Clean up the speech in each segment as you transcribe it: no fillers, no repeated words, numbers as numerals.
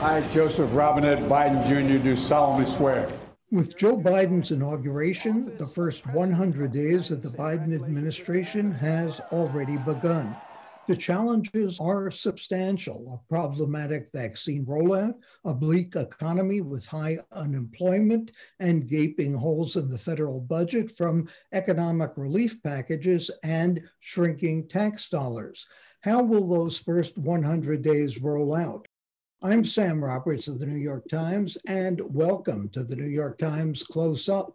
I, Joseph Robinette Biden Jr., do solemnly swear. With Joe Biden's inauguration, the first 100 days of the Biden administration has already begun. The challenges are substantial: a problematic vaccine rollout, a bleak economy with high unemployment, and gaping holes in the federal budget from economic relief packages and shrinking tax dollars. How will those first 100 days roll out? I'm Sam Roberts of the New York Times, and welcome to the New York Times Close Up.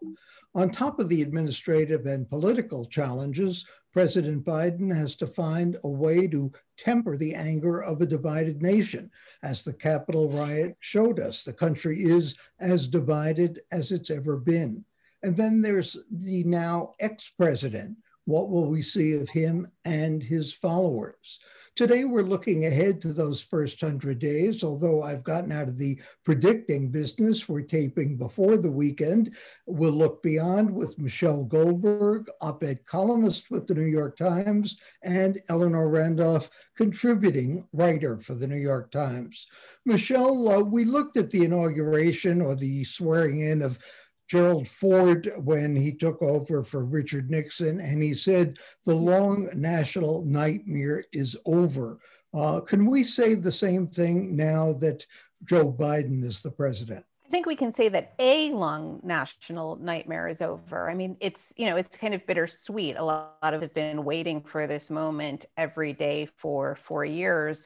On top of the administrative and political challenges, President Biden has to find a way to temper the anger of a divided nation. As the Capitol riot showed us, the country is as divided as it's ever been. And then there's the now ex-president. What will we see of him and his followers? Today, we're looking ahead to those first 100 days. Although I've gotten out of the predicting business, we're taping before the weekend. We'll look beyond with Michelle Goldberg, op-ed columnist with the New York Times, and Eleanor Randolph, contributing writer for the New York Times. Michelle, we looked at the inauguration or the swearing in of Gerald Ford when he took over for Richard Nixon, and he said the long national nightmare is over. Can we say the same thing now that Joe Biden is the president? I think we can say that a long national nightmare is over. I mean, it's kind of bittersweet. A lot of us have been waiting for this moment every day for 4 years.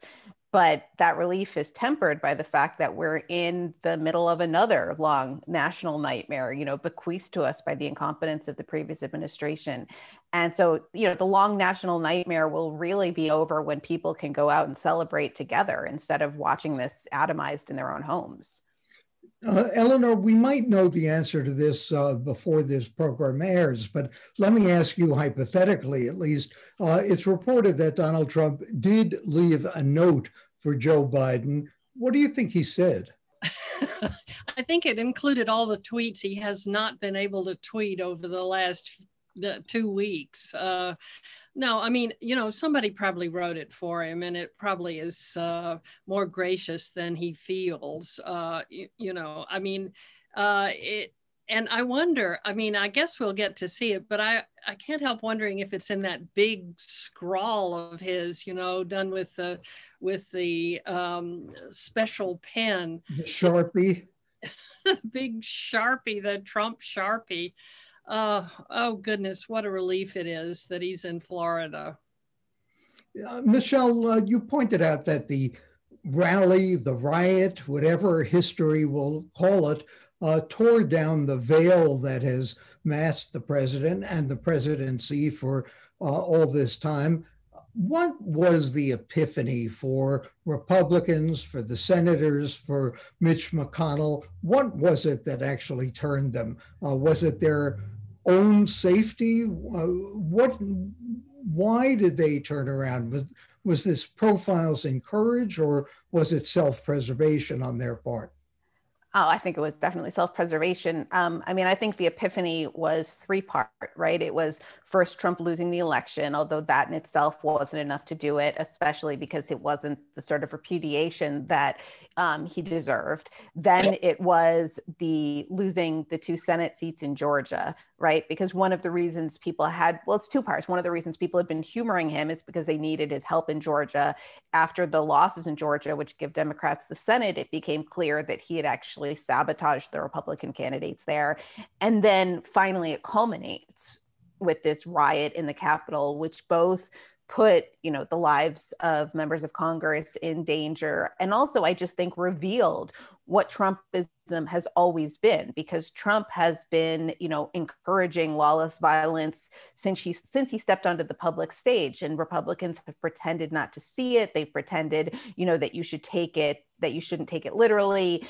But that relief is tempered by the fact that we're in the middle of another long national nightmare, bequeathed to us by the incompetence of the previous administration. And so, the long national nightmare will really be over when people can go out and celebrate together instead of watching this atomized in their own homes. Eleanor, we might know the answer to this before this program airs, but let me ask you hypothetically, at least. It's reported that Donald Trump did leave a note for Joe Biden. What do you think he said? I think it included all the tweets he has not been able to tweet over the last 2 weks. No, I mean, somebody probably wrote it for him, and it probably is more gracious than he feels. And I wonder, I guess we'll get to see it, but I can't help wondering if it's in that big scrawl of his, done with the special pen. The Sharpie. The big Sharpie, the Trump Sharpie. Oh goodness, what a relief it is that he's in Florida. Michelle, you pointed out that the rally, the riot, whatever history will call it, tore down the veil that has masked the president and the presidency for all this time. What was the epiphany for Republicans, for the senators, for Mitch McConnell? What was it that actually turned them? Was it their own safety? Why did they turn around? Was this profiles in courage, or was it self-preservation on their part? Oh, I think it was definitely self-preservation. I think the epiphany was three-part, right? It was first Trump losing the election, although that in itself wasn't enough to do it, especially because it wasn't the sort of repudiation that he deserved. Then it was the losing the 2 Senate seats in Georgia, right? Because one of the reasons people had, well, it's 2 parts. One of the reasons people had been humoring him is because they needed his help in Georgia. After the losses in Georgia, which give Democrats the Senate, it became clear that he had actually sabotaged the Republican candidates there. And then finally it culminates with this riot in the Capitol, which both put, the lives of members of Congress in danger. And also, I just think revealed what Trumpism has always been, because Trump has been, encouraging lawless violence since he stepped onto the public stage, and Republicans have pretended not to see it. They've pretended, that you should take it, that you shouldn't take it literally.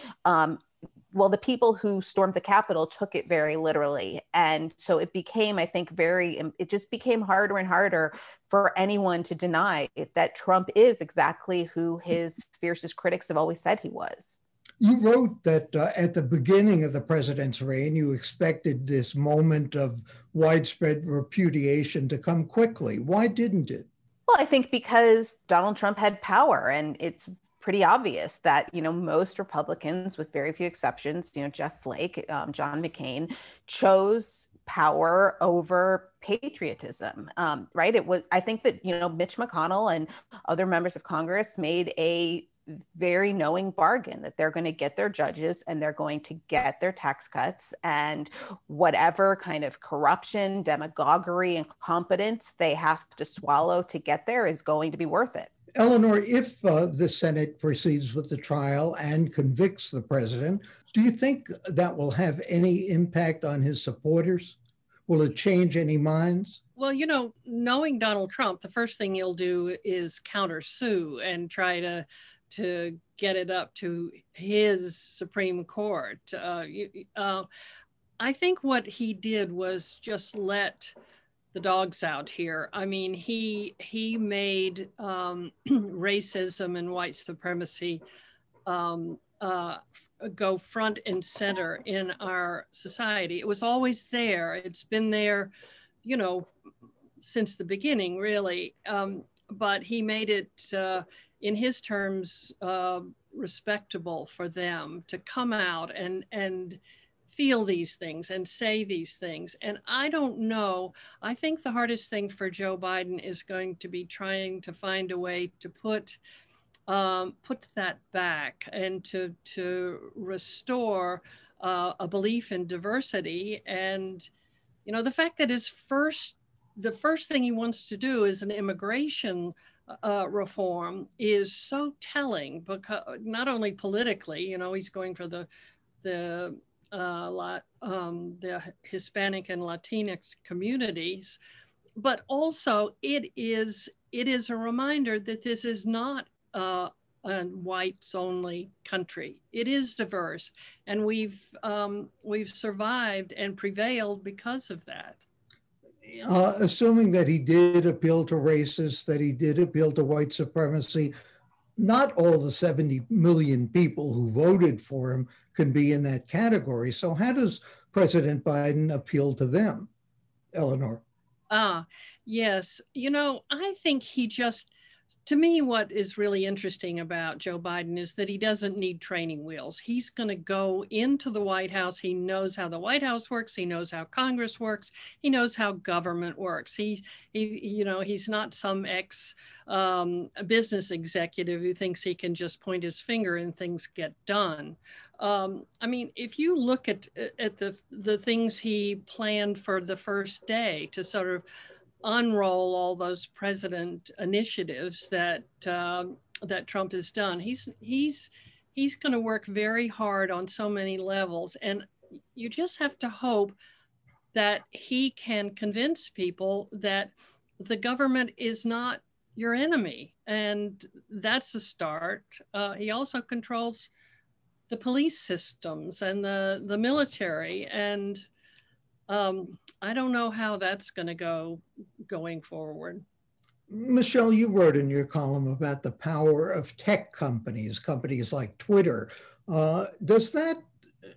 Well, the people who stormed the Capitol took it very literally. And so it became, I think, it just became harder and harder for anyone to deny that Trump is exactly who his fiercest critics have always said he was. You wrote that at the beginning of the president's reign, you expected this moment of widespread repudiation to come quickly. Why didn't it? Well, I think because Donald Trump had power, and it's pretty obvious that, most Republicans, with very few exceptions, Jeff Flake, John McCain, chose power over patriotism, right? I think that, Mitch McConnell and other members of Congress made a very knowing bargain that they're going to get their judges and they're going to get their tax cuts, and whatever kind of corruption, demagoguery, and incompetence they have to swallow to get there is going to be worth it. Eleanor, if the Senate proceeds with the trial and convicts the president, do you think that will have any impact on his supporters? Will it change any minds? Well, knowing Donald Trump, the first thing he'll do is countersue and try to get it up to his Supreme Court. I think what he did was just let the dogs out here. I mean, he made racism and white supremacy go front and center in our society. It was always there. It's been there, since the beginning, really. But he made it, in his terms, respectable for them to come out and feel these things and say these things. And I don't know, I think the hardest thing for Joe Biden is going to be trying to find a way to put that back and to restore a belief in diversity. And, the fact that the first thing he wants to do is an immigration reform is so telling, because not only politically, he's going for the Hispanic and Latinx communities, but also it is a reminder that this is not a whites only country. It is diverse, and we've survived and prevailed because of that. Assuming that he did appeal to racists, that he did appeal to white supremacy, not all the 70 million people who voted for him can be in that category. So how does President Biden appeal to them, Eleanor? Yes. I think to me, what is really interesting about Joe Biden is that he doesn't need training wheels. He's going to go into the White House. He knows how the White House works. He knows how Congress works. He knows how government works. He's not some business executive who thinks he can just point his finger and things get done. If you look at the things he planned for the first day to sort of unroll all those president initiatives that Trump has done, he's going to work very hard on so many levels, and you just have to hope that he can convince people that the government is not your enemy, and that's a start. He also controls the police systems and the military, and I don't know how that's going to go going forward. Michelle, you wrote in your column about the power of tech companies like Twitter. Does that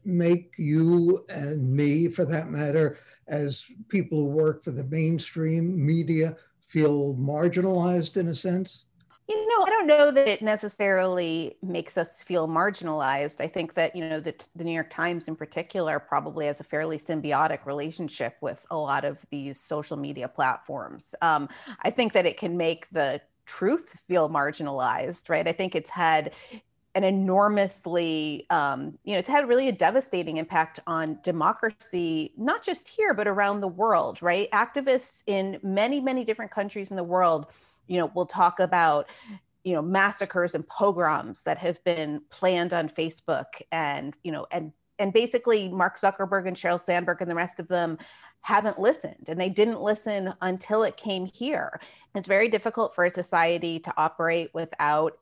make you and me, for that matter, as people who work for the mainstream media, feel marginalized in a sense? I don't know that it necessarily makes us feel marginalized. I think that, the New York Times in particular probably has a fairly symbiotic relationship with a lot of these social media platforms. I think that it can make the truth feel marginalized, right? I think it's had an enormously, it's had really a devastating impact on democracy, not just here, but around the world, right? Activists in many, many different countries in the world we'll talk about, massacres and pogroms that have been planned on Facebook, and basically Mark Zuckerberg and Sheryl Sandberg and the rest of them haven't listened, and they didn't listen until it came here. It's very difficult for a society to operate without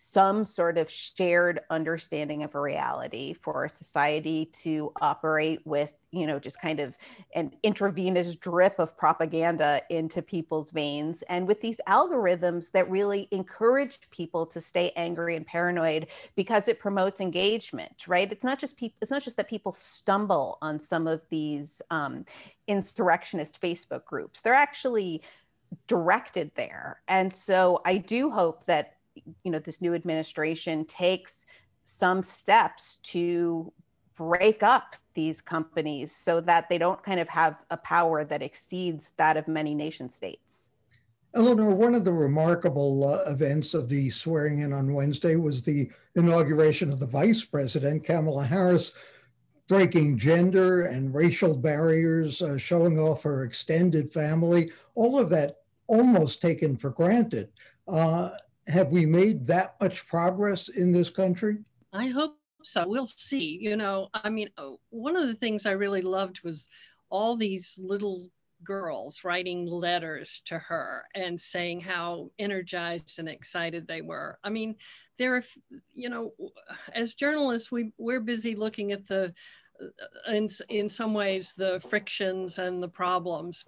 some sort of shared understanding of a reality, for a society to operate with, just kind of an intravenous drip of propaganda into people's veins. And with these algorithms that really encourage people to stay angry and paranoid because it promotes engagement, right? It's not just that people stumble on some of these insurrectionist Facebook groups. They're actually directed there. And so I do hope that this new administration takes some steps to break up these companies so that they don't kind of have a power that exceeds that of many nation states. Eleanor, one of the remarkable events of the swearing in on Wednesday was the inauguration of the vice president, Kamala Harris, breaking gender and racial barriers, showing off her extended family, all of that almost taken for granted. Have we made that much progress in this country? I hope so. We'll see. One of the things I really loved was all these little girls writing letters to her and saying how energized and excited they were. I mean, as journalists, we're busy looking at in some ways, the frictions and the problems,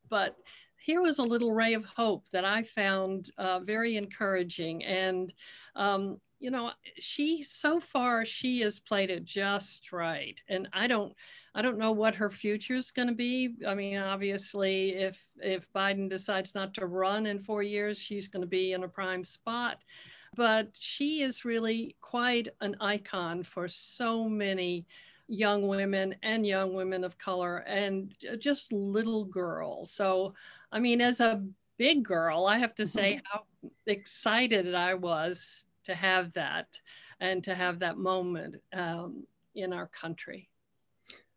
but here was a little ray of hope that I found very encouraging. And, she has played it just right. And I don't know what her future is going to be. I mean, obviously, if Biden decides not to run in 4 years, she's going to be in a prime spot. But she is really quite an icon for so many young women and young women of color and just little girls. So, I mean, as a big girl, I have to say how excited I was to have that and to have that moment in our country.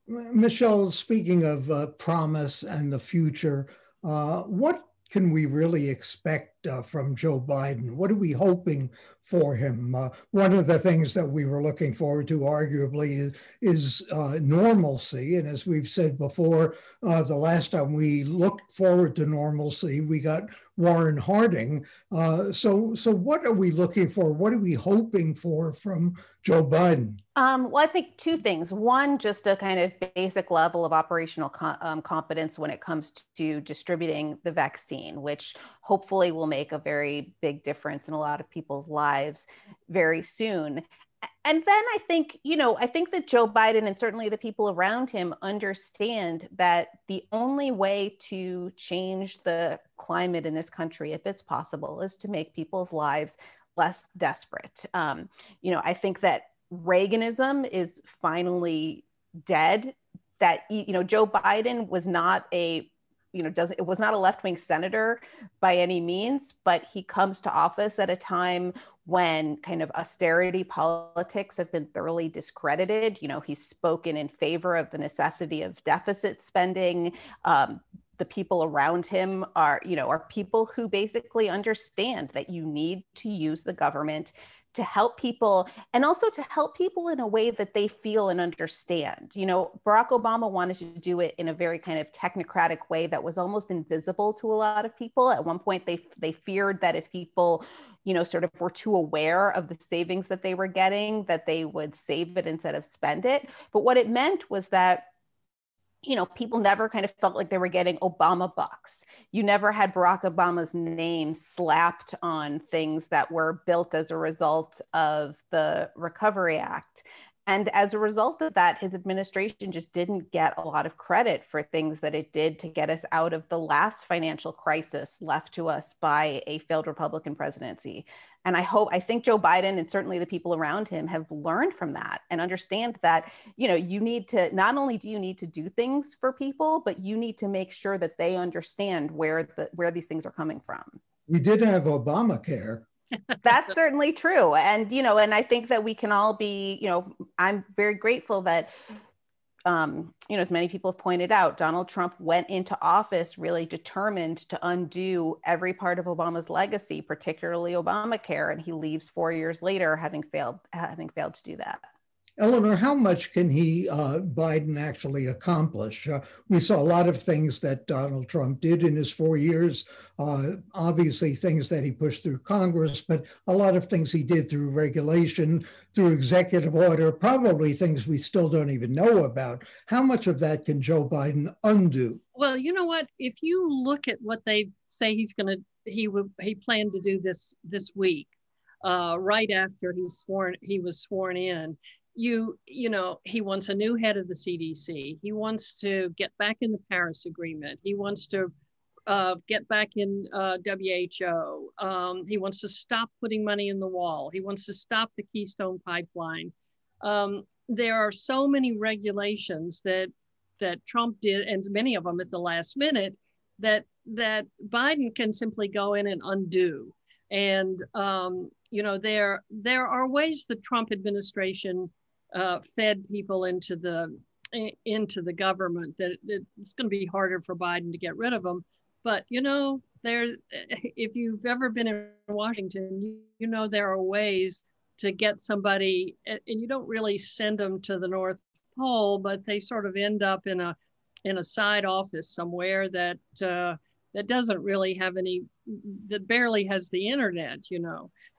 Michelle, speaking of promise and the future, what can we really expect from Joe Biden? What are we hoping for him? One of the things that we were looking forward to, arguably, is normalcy. And as we've said before, the last time we looked forward to normalcy, we got Warren Harding. So what are we looking for? What are we hoping for from Joe Biden? Well, I think two things. One, just a kind of basic level of operational competence when it comes to distributing the vaccine, which hopefully will make a very big difference in a lot of people's lives very soon. And then I think that Joe Biden and certainly the people around him understand that the only way to change the climate in this country, if it's possible, is to make people's lives less desperate. I think that Reaganism is finally dead. That Joe Biden was not it was not a left-wing senator by any means, but he comes to office at a time when kind of austerity politics have been thoroughly discredited. He's spoken in favor of the necessity of deficit spending. The people around him are people who basically understand that you need to use the government to help people, and also to help people in a way that they feel and understand. Barack Obama wanted to do it in a very kind of technocratic way that was almost invisible to a lot of people. At one point, they feared that if people, sort of were too aware of the savings that they were getting, that they would save it instead of spend it. But what it meant was that people never kind of felt like they were getting Obama bucks. You never had Barack Obama's name slapped on things that were built as a result of the Recovery Act. And as a result of that, his administration just didn't get a lot of credit for things that it did to get us out of the last financial crisis left to us by a failed Republican presidency. And I think Joe Biden and certainly the people around him have learned from that and understand that, you need to, not only do you need to do things for people, but you need to make sure that they understand where these things are coming from. We did have Obamacare. That's certainly true. And, and I think that we can all be, I'm very grateful that, as many people have pointed out, Donald Trump went into office really determined to undo every part of Obama's legacy, particularly Obamacare. And he leaves 4 years later, having failed to do that. Eleanor, how much can Biden actually accomplish? We saw a lot of things that Donald Trump did in his 4 years, obviously things that he pushed through Congress, but a lot of things he did through regulation, through executive order, probably things we still don't even know about. How much of that can Joe Biden undo? Well, you know what? If you look at what they say he planned to do this week, right after he was sworn in. He wants a new head of the CDC. He wants to get back in the Paris Agreement. He wants to get back in WHO. He wants to stop putting money in the wall. He wants to stop the Keystone Pipeline. There are so many regulations that Trump did, and many of them at the last minute, that Biden can simply go in and undo. And there are ways the Trump administration fed people into the government that it's going to be harder for Biden to get rid of them. But if you've ever been in Washington, there are ways to get somebody, and you don't really send them to the North Pole, but they sort of end up in a side office somewhere that doesn't really have that barely has the internet,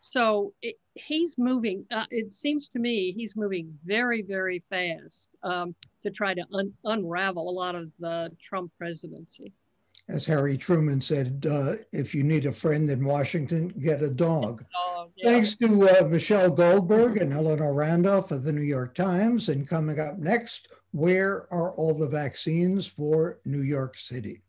So he's moving, it seems to me, he's moving very, very fast to try to unravel a lot of the Trump presidency. As Harry Truman said, if you need a friend in Washington, get a dog. Yeah. Thanks to Michelle Goldberg and Eleanor Randolph of the New York Times. And coming up next, where are all the vaccines for New York City?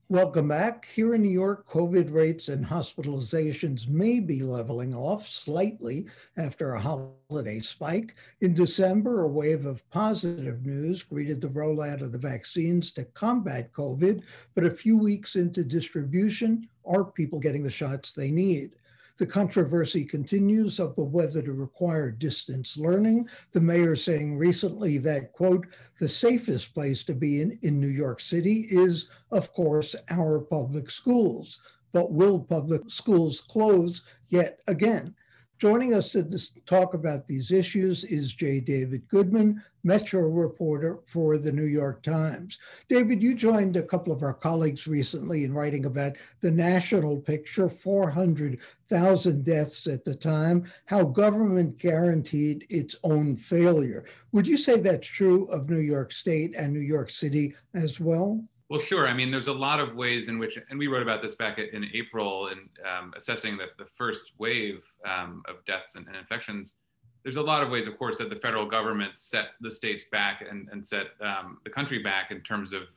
Welcome back. Here in New York, COVID rates and hospitalizations may be leveling off slightly after a holiday spike. In December, a wave of positive news greeted the rollout of the vaccines to combat COVID, but a few weeks into distribution, are people getting the shots they need? The controversy continues over whether to require distance learning. The mayor saying recently that, quote, the safest place to be in New York City is, of course, our public schools. But will public schools close yet again? Joining us to talk about these issues is J. David Goodman, Metro reporter for the New York Times. David, you joined a couple of our colleagues recently in writing about the national picture, 400,000 deaths at the time, how government guaranteed its own failure. Would you say that's true of New York State and New York City as well? Well, sure. I mean, there's a lot of ways in which, and we wrote about this back in April in assessing the first wave of deaths and infections. There's a lot of ways, of course, that the federal government set the states back and set the country back in terms of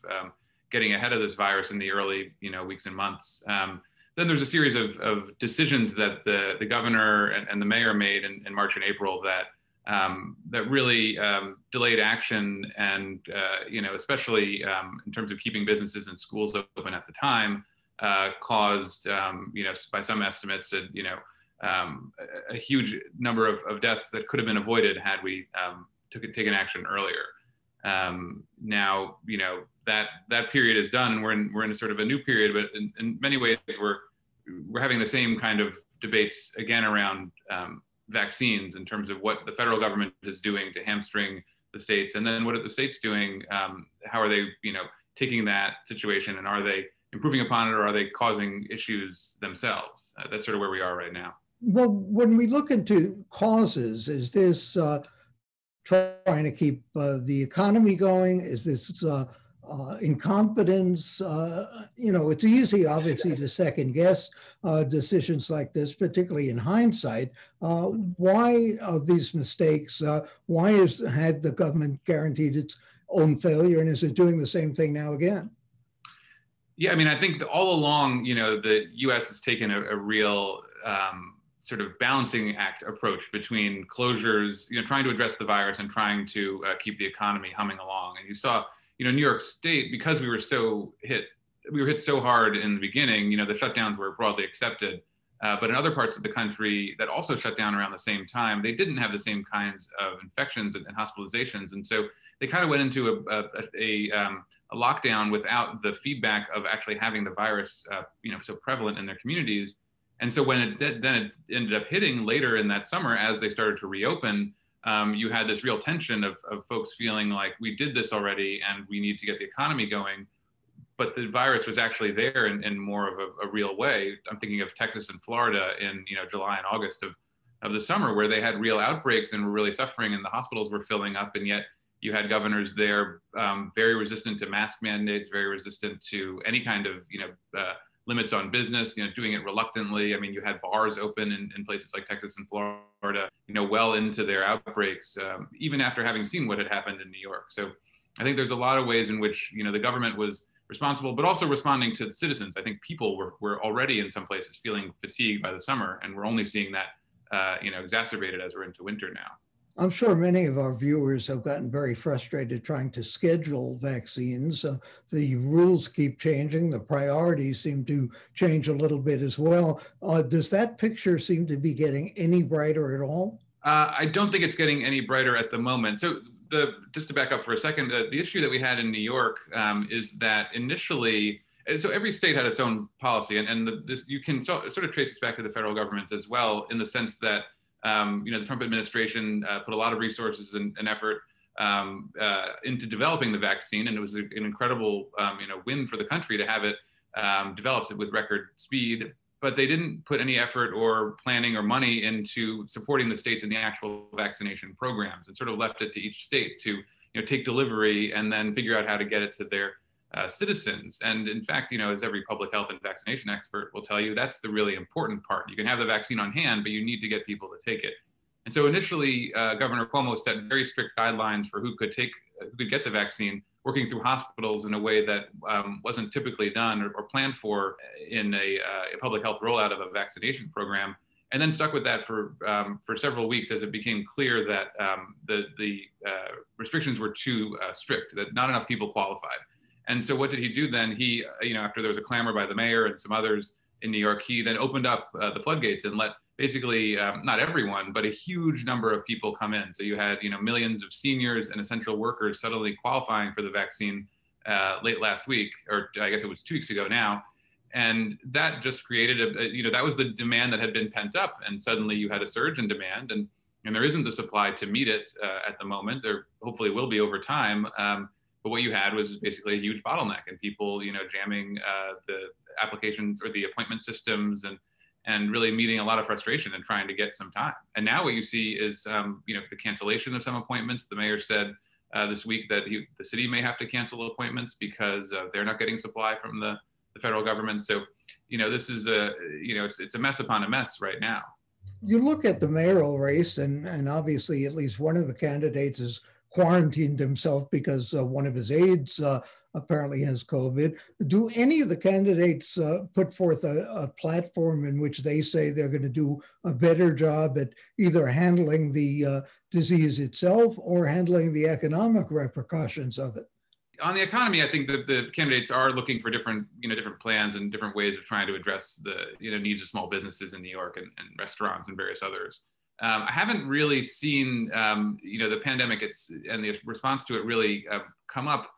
getting ahead of this virus in the early weeks and months. Then there's a series of decisions that the governor and the mayor made in March and April that really delayed action, and especially in terms of keeping businesses and schools open at the time, caused by some estimates a huge number of deaths that could have been avoided had we taken action earlier. Now that period is done, and we're in a sort of a new period, but in many ways we're having the same kind of debates again around vaccines in terms of what the federal government is doing to hamstring the states, and then what are the states doing? How are they, taking that situation, and are they improving upon it, or are they causing issues themselves? That's sort of where we are right now. Well, when we look into causes, is this trying to keep the economy going? Is this incompetence? It's easy, obviously, to second guess decisions like this, particularly in hindsight. Why are these mistakes? Why had the government guaranteed its own failure, and is it doing the same thing now again? Yeah, I mean, I think all along, the U.S. has taken a real sort of balancing act approach between closures, trying to address the virus and trying to keep the economy humming along. And you saw, New York State, because we were hit so hard in the beginning, the shutdowns were broadly accepted. But in other parts of the country that also shut down around the same time, they didn't have the same kinds of infections and hospitalizations. And so they kind of went into a lockdown without the feedback of actually having the virus, so prevalent in their communities. And so when it ended up hitting later in that summer, as they started to reopen, you had this real tension of folks feeling like we did this already and we need to get the economy going. But the virus was actually there in more of a real way. I'm thinking of Texas and Florida in July and August of the summer, where they had real outbreaks and were really suffering, and the hospitals were filling up. And yet you had governors there very resistant to mask mandates, very resistant to any kind of limits on business, doing it reluctantly. I mean, you had bars open in places like Texas and Florida. well into their outbreaks, even after having seen what had happened in New York. So I think there's a lot of ways in which, the government was responsible, but also responding to the citizens. I think people were already in some places feeling fatigued by the summer, and we're only seeing that, exacerbated as we're into winter now. I'm sure many of our viewers have gotten very frustrated trying to schedule vaccines. The rules keep changing. The priorities seem to change a little bit as well. Does that picture seem to be getting any brighter at all? I don't think it's getting any brighter at the moment. So just to back up for a second, the issue that we had in New York is that initially, so every state had its own policy, and this you can sort of trace this back to the federal government as well, in the sense that the Trump administration put a lot of resources and effort into developing the vaccine, and it was an incredible win for the country to have it developed with record speed. But they didn't put any effort or planning or money into supporting the states in the actual vaccination programs, and sort of left it to each state to take delivery and then figure out how to get it to their citizens. And in fact, as every public health and vaccination expert will tell you, that's the really important part. You can have the vaccine on hand, but you need to get people to take it. And so initially, Governor Cuomo set very strict guidelines for who could get the vaccine, working through hospitals in a way that wasn't typically done or planned for in a public health rollout of a vaccination program, and then stuck with that for several weeks as it became clear that the restrictions were too strict, that not enough people qualified. And so what did he do then? He, after there was a clamor by the mayor and some others in New York, he then opened up the floodgates and let basically not everyone, but a huge number of people come in. So you had, millions of seniors and essential workers suddenly qualifying for the vaccine late last week, or I guess it was 2 weeks ago now. And that just created that was the demand that had been pent up. And suddenly you had a surge in demand, and there isn't the supply to meet it at the moment. There hopefully will be over time. But what you had was basically a huge bottleneck, and people, jamming the applications or the appointment systems, and really meeting a lot of frustration and trying to get some time. And now what you see is, the cancellation of some appointments. The mayor said this week that the city may have to cancel appointments because they're not getting supply from the federal government. So, this is it's a mess upon a mess right now. You look at the mayoral race, and obviously at least one of the candidates is quarantined himself because one of his aides apparently has COVID. Do any of the candidates put forth a platform in which they say they're going to do a better job at either handling the disease itself or handling the economic repercussions of it? On the economy, I think that the candidates are looking for different plans and different ways of trying to address the needs of small businesses in New York and restaurants and various others. I haven't really seen, the pandemic and the response to it really come up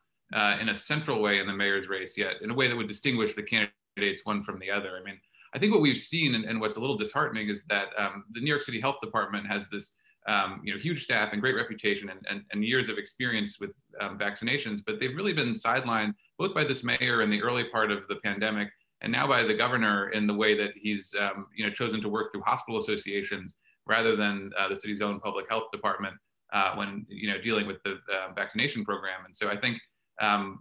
in a central way in the mayor's race yet, in a way that would distinguish the candidates one from the other. I mean, I think what we've seen and what's a little disheartening is that the New York City Health Department has this huge staff and great reputation and years of experience with vaccinations, but they've really been sidelined both by this mayor in the early part of the pandemic, and now by the governor in the way that he's chosen to work through hospital associations rather than the city's own public health department when dealing with the vaccination program. And so I think for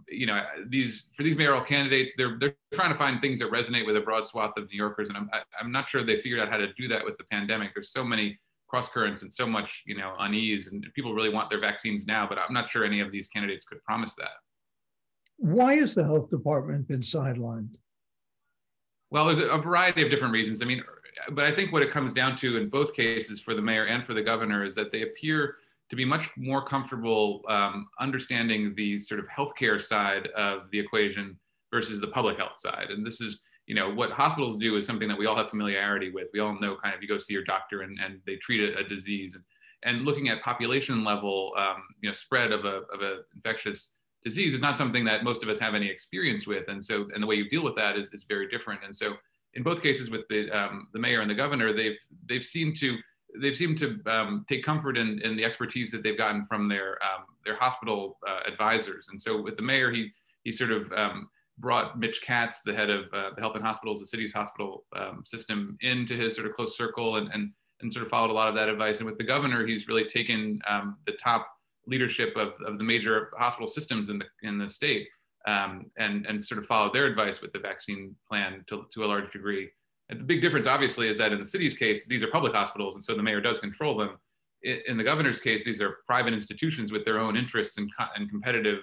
these mayoral candidates, they're trying to find things that resonate with a broad swath of New Yorkers, and I'm not sure they figured out how to do that with the pandemic. There's so many cross currents and so much unease, and people really want their vaccines now, but I'm not sure any of these candidates could promise that. Why has the health department been sidelined? Well, there's a variety of different reasons. I mean, but I think what it comes down to in both cases for the mayor and for the governor is that they appear to be much more comfortable understanding the sort of healthcare side of the equation versus the public health side. And this is, what hospitals do is something that we all have familiarity with. We all know kind of you go see your doctor and they treat a disease. And looking at population level, spread of a infectious disease is not something that most of us have any experience with. And so, and the way you deal with that is very different. And so in both cases with the mayor and the governor, they've seemed to take comfort in the expertise that they've gotten from their hospital advisors. And so with the mayor, he sort of brought Mitch Katz, the head of the health and hospitals, the city's hospital system, into his sort of close circle and sort of followed a lot of that advice. And with the governor, he's really taken the top leadership of the major hospital systems in the state and sort of followed their advice with the vaccine plan to a large degree. And the big difference, obviously, is that in the city's case, these are public hospitals, and so the mayor does control them. In the governor's case, these are private institutions with their own interests and competitive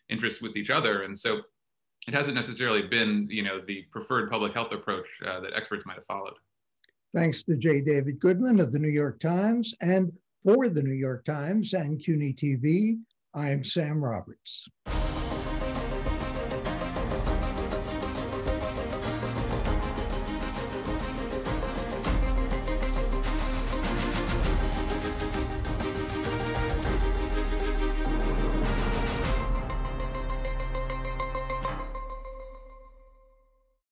interests with each other. And so it hasn't necessarily been, the preferred public health approach that experts might have followed. Thanks to J. David Goodman of the New York Times. And for the New York Times and CUNY TV, I'm Sam Roberts.